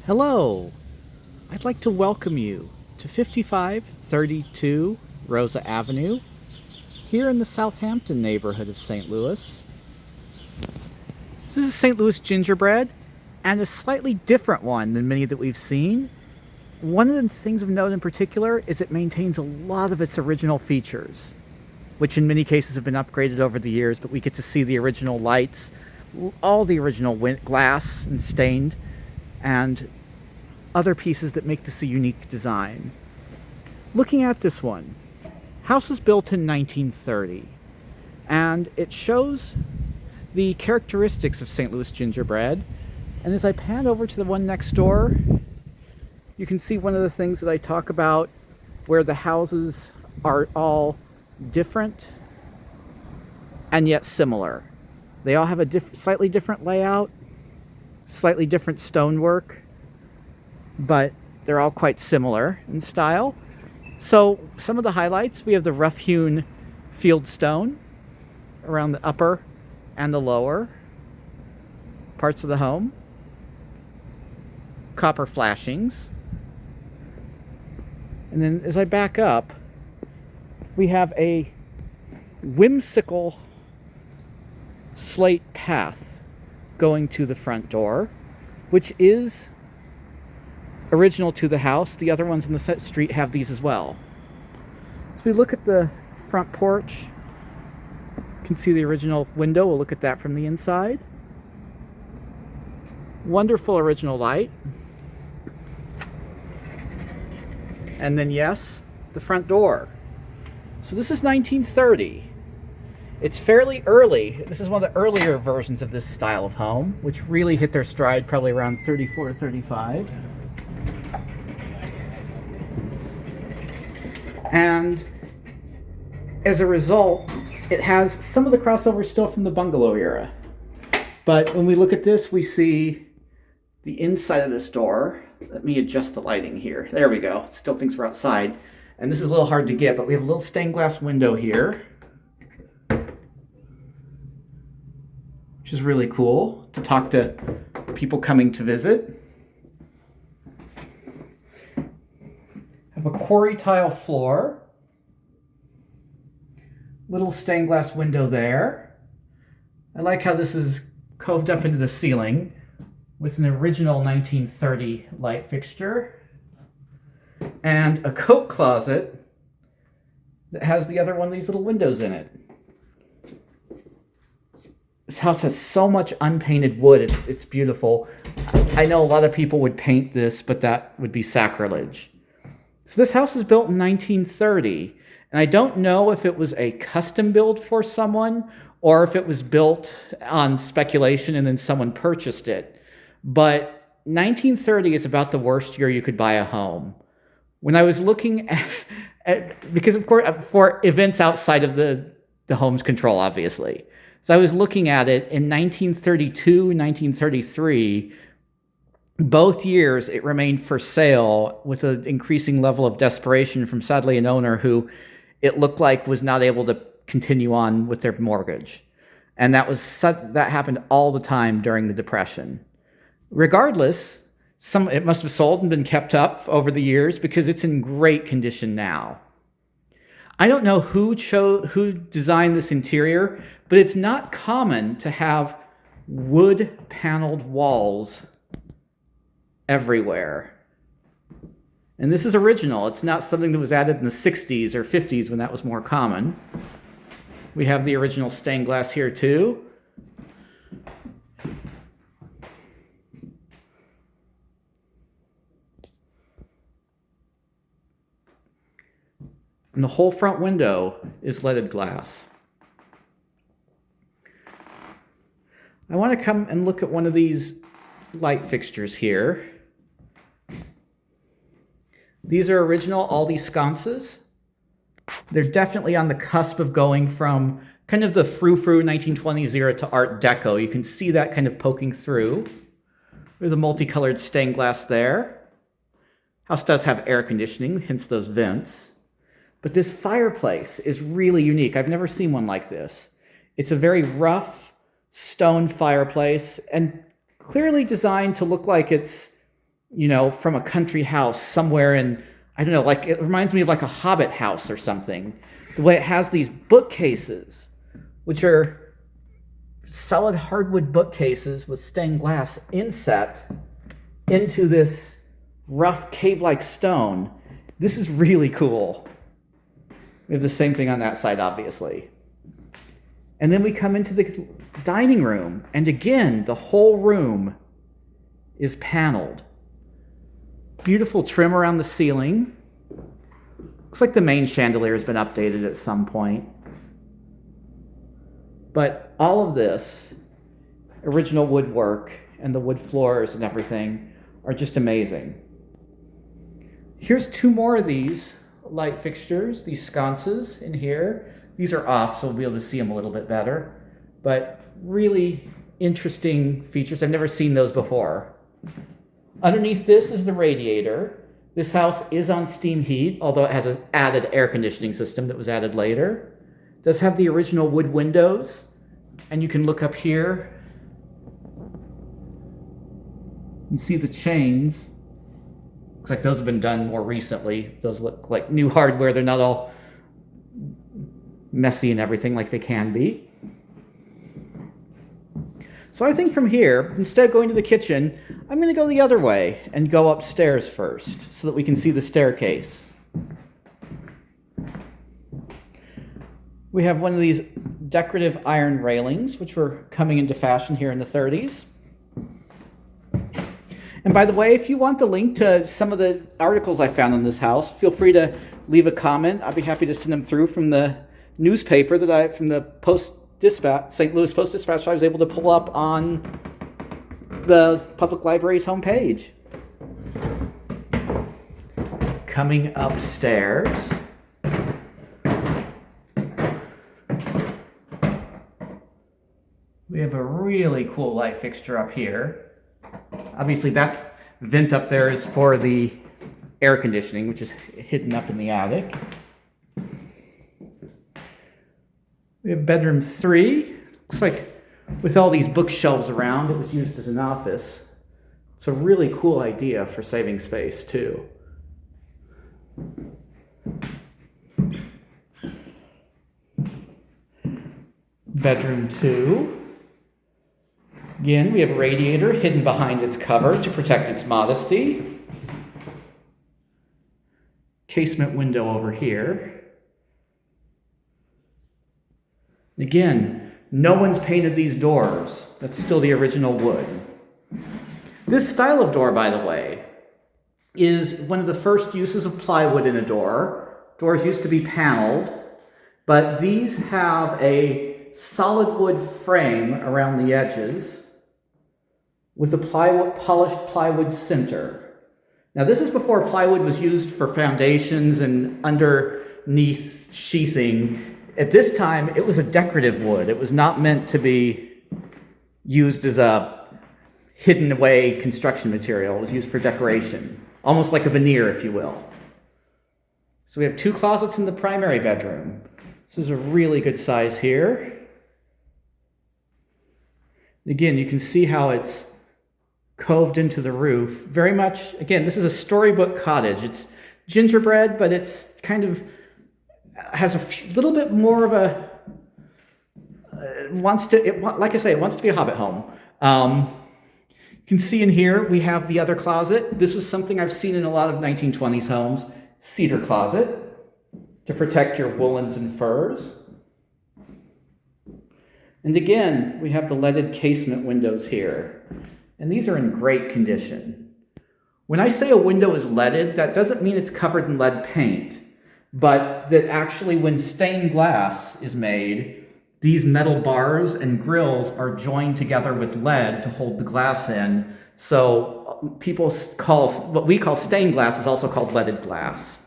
Hello, I'd like to welcome you to 5532 Rosa Avenue here in the Southampton neighborhood of St. Louis. This is a St. Louis gingerbread and a slightly different one than many that we've seen. One of the things of note in particular is it maintains a lot of its original features, which in many cases have been upgraded over the years, but we get to see the original lights, all the original glass and stained, and other pieces that make this a unique design. Looking at this one, house was built in 1930, and it shows the characteristics of St. Louis gingerbread. And as I pan over to the one next door, you can see one of the things that I talk about where the houses are all different and yet similar. They all have a slightly different layout, slightly different stonework, but they're all quite similar in style. So some of the highlights, we have the rough-hewn field stone around the upper and the lower parts of the home, copper flashings, and then as I back up, we have a whimsical slate path going to the front door, which is original to the house. The other ones in the street have these as well. As we look at the front porch, you can see the original window. We'll look at that from the inside. Wonderful original light. And then, yes, the front door. So this is 1930. It's fairly early. This is one of the earlier versions of this style of home, which really hit their stride probably around 34 to 35. And as a result, it has some of the crossovers still from the bungalow era. But when we look at this, we see the inside of this door. Let me adjust the lighting here. There we go. It still thinks we're outside. And this is a little hard to get, but we have a little stained glass window here, which is really cool to talk to people coming to visit. Have a quarry tile floor, little stained glass window there. I like how this is coved up into the ceiling with an original 1930 light fixture and a coat closet that has the other one of these little windows in it. This house has so much unpainted wood, it's beautiful. I know a lot of people would paint this, but that would be sacrilege. So this house was built in 1930, and I don't know if it was a custom build for someone or if it was built on speculation and then someone purchased it. But 1930 is about the worst year you could buy a home. When I was looking at because of course for events outside of the home's control, obviously. So I was looking at it in 1932, 1933. Both years it remained for sale with an increasing level of desperation from sadly an owner who it looked like was not able to continue on with their mortgage. And that happened all the time during the Depression. Regardless, it must have sold and been kept up over the years because it's in great condition now. I don't know who designed this interior, but it's not common to have wood paneled walls everywhere. And this is original. It's not something that was added in the 60s or 50s when that was more common. We have the original stained glass here too. And the whole front window is leaded glass. I want to come and look at one of these light fixtures here. These are original Aldi sconces. They're definitely on the cusp of going from kind of the frou-frou 1920s era to Art Deco. You can see that kind of poking through. There's a multicolored stained glass there. House does have air conditioning, hence those vents. But this fireplace is really unique. I've never seen one like this. It's a very rough stone fireplace and clearly designed to look like it's you know, from a country house somewhere in, I don't know, like it reminds me of like a Hobbit house or something. The way it has these bookcases, which are solid hardwood bookcases with stained glass inset into this rough cave-like stone. This is really cool. We have the same thing on that side, obviously. And then we come into the dining room, and again, the whole room is paneled. Beautiful trim around the ceiling. Looks like the main chandelier has been updated at some point. But all of this original woodwork and the wood floors and everything are just amazing. Here's two more of these light fixtures, these sconces in here. These are off, so we'll be able to see them a little bit better. But really interesting features. I've never seen those before. Underneath this is the radiator. This house is on steam heat, although it has an added air conditioning system that was added later. It does have the original wood windows, and you can look up here and see the chains. Looks like those have been done more recently. Those look like new hardware. They're not all messy and everything like they can be. So I think from here, instead of going to the kitchen, I'm going to go the other way and go upstairs first so that we can see the staircase. We have one of these decorative iron railings, which were coming into fashion here in the 30s. And by the way, if you want the link to some of the articles I found on this house, feel free to leave a comment. I'd be happy to send them through from the newspaper from the Post-Dispatch, St. Louis Post-Dispatch, I was able to pull up on the public library's homepage. Coming upstairs, we have a really cool light fixture up here. Obviously that vent up there is for the air conditioning, which is hidden up in the attic. We have bedroom 3. Looks like with all these bookshelves around, it was used as an office. It's a really cool idea for saving space too. Bedroom 2. Again, we have a radiator hidden behind its cover to protect its modesty. Casement window over here. Again, no one's painted these doors. That's still the original wood. This style of door, by the way, is one of the first uses of plywood in a door. Doors used to be paneled, but these have a solid wood frame around the edges with a polished plywood center. Now, this is before plywood was used for foundations and underneath sheathing. At this time, it was a decorative wood. It was not meant to be used as a hidden away construction material. It was used for decoration, almost like a veneer, if you will. So we have 2 closets in the primary bedroom. This is a really good size here. Again, you can see how it's coved into the roof. Very much, again, this is a storybook cottage. It's gingerbread, but it's kind of has a little bit more of a like I say, it wants to be a Hobbit home. You can see in here we have the other closet. This was something I've seen in a lot of 1920s homes. Cedar closet to protect your woolens and furs. And again, we have the leaded casement windows here. And these are in great condition. When I say a window is leaded, that doesn't mean it's covered in lead paint, but that actually when stained glass is made, these metal bars and grills are joined together with lead to hold the glass in. So people call, what we call stained glass is also called leaded glass.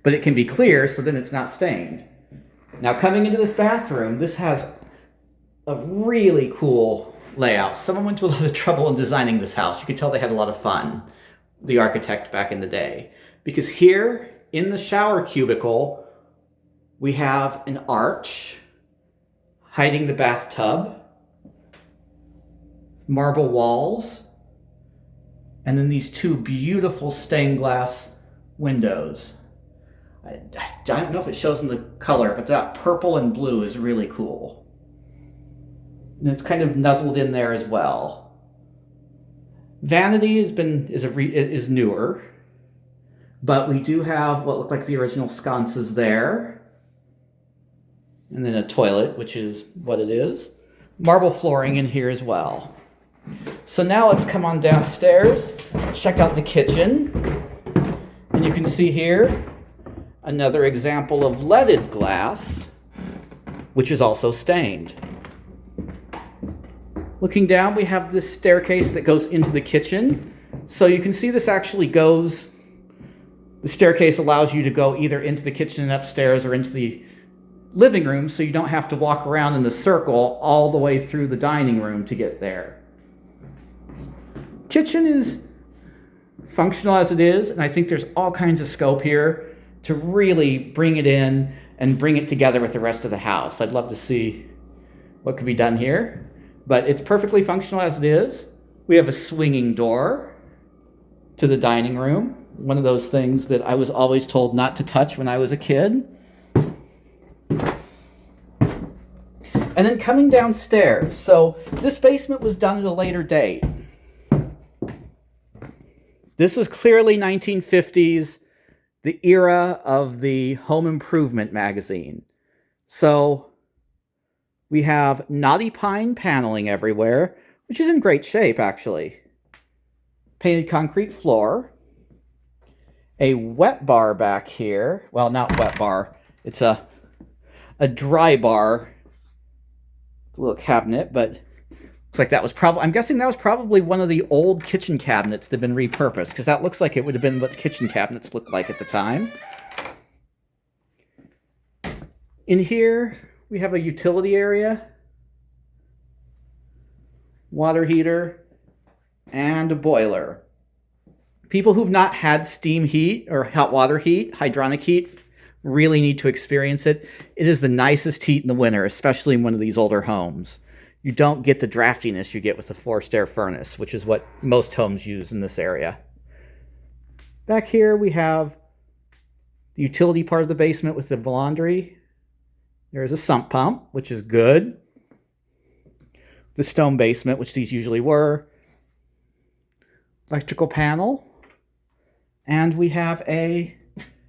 But it can be clear, so then it's not stained. Now coming into this bathroom, this has a really cool layout. Someone went to a lot of trouble in designing this house. You could tell they had a lot of fun, the architect back in the day. Because here in the shower cubicle, we have an arch hiding the bathtub, marble walls, And then these two beautiful stained glass windows. I don't know if it shows in the color, but that purple and blue is really cool. And it's kind of nuzzled in there as well. Vanity is newer, but we do have what look like the original sconces there. And then a toilet, which is what it is. Marble flooring in here as well. So now let's come on downstairs, check out the kitchen. And you can see here another example of leaded glass, which is also stained. Looking down, we have this staircase that goes into the kitchen. So you can see this actually goes, the staircase allows you to go either into the kitchen and upstairs or into the living room, so you don't have to walk around in the circle all the way through the dining room to get there. Kitchen is functional as it is, and I think there's all kinds of scope here to really bring it in and bring it together with the rest of the house. I'd love to see what could be done here, but it's perfectly functional as it is. We have a swinging door to the dining room, one of those things that I was always told not to touch when I was a kid. And then coming downstairs, so this basement was done at a later date. This was clearly 1950s, the era of the home improvement magazine. So we have knotty pine paneling everywhere, which is in great shape, actually. Painted concrete floor. A wet bar back here. Well, not wet bar. It's a dry bar. A little cabinet, but looks like that was probably, I'm guessing that was probably one of the old kitchen cabinets that have been repurposed, because that looks like it would have been what kitchen cabinets looked like at the time. In here, we have a utility area, water heater, and a boiler. People who've not had steam heat or hot water heat, hydronic heat, really need to experience it. It is the nicest heat in the winter, especially in one of these older homes. You don't get the draftiness you get with a forced air furnace, which is what most homes use in this area. Back here we have the utility part of the basement with the laundry. There's a sump pump, which is good. The stone basement, which these usually were. Electrical panel. And we have a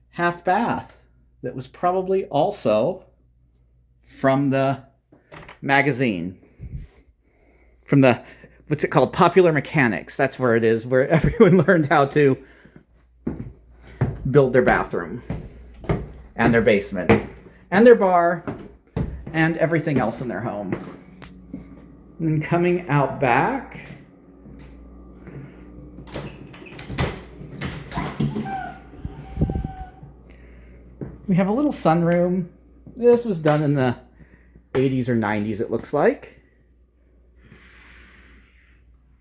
half bath that was probably also from the magazine. From the, what's it called? Popular Mechanics. That's where it is, where everyone learned how to build their bathroom and their basement and their bar and everything else in their home. And coming out back, we have a little sunroom. This was done in the 80s or 90s, it looks like.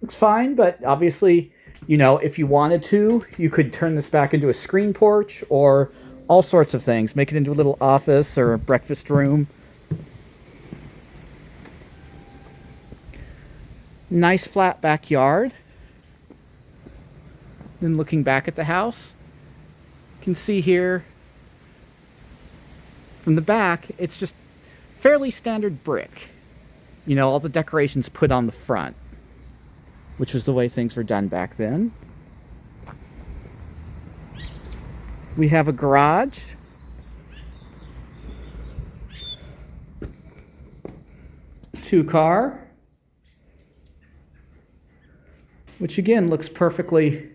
Looks fine, but obviously, you know, if you wanted to, you could turn this back into a screen porch or all sorts of things. Make it into a little office or a breakfast room. Nice flat backyard. Then looking back at the house, you can see here from the back, it's just fairly standard brick. You know, all the decorations put on the front, which was the way things were done back then. We have a garage. Two-car. Which again looks perfectly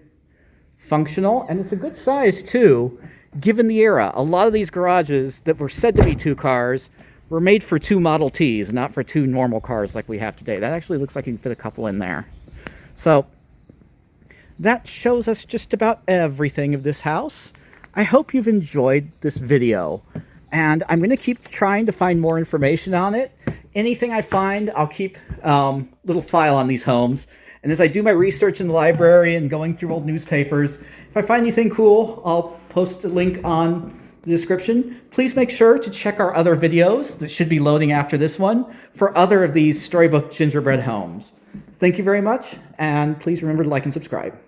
functional, and it's a good size too, given the era. A lot of these garages that were said to be two cars were made for two Model Ts, not for two normal cars like we have today. That actually looks like you can fit a couple in there. So that shows us just about everything of this house. I hope you've enjoyed this video, and I'm going to keep trying to find more information on it. Anything I find, I'll keep a little file on these homes. And as I do my research in the library and going through old newspapers, if I find anything cool, I'll post a link on the description. Please make sure to check our other videos that should be loading after this one for other of these storybook gingerbread homes. Thank you very much, and please remember to like and subscribe.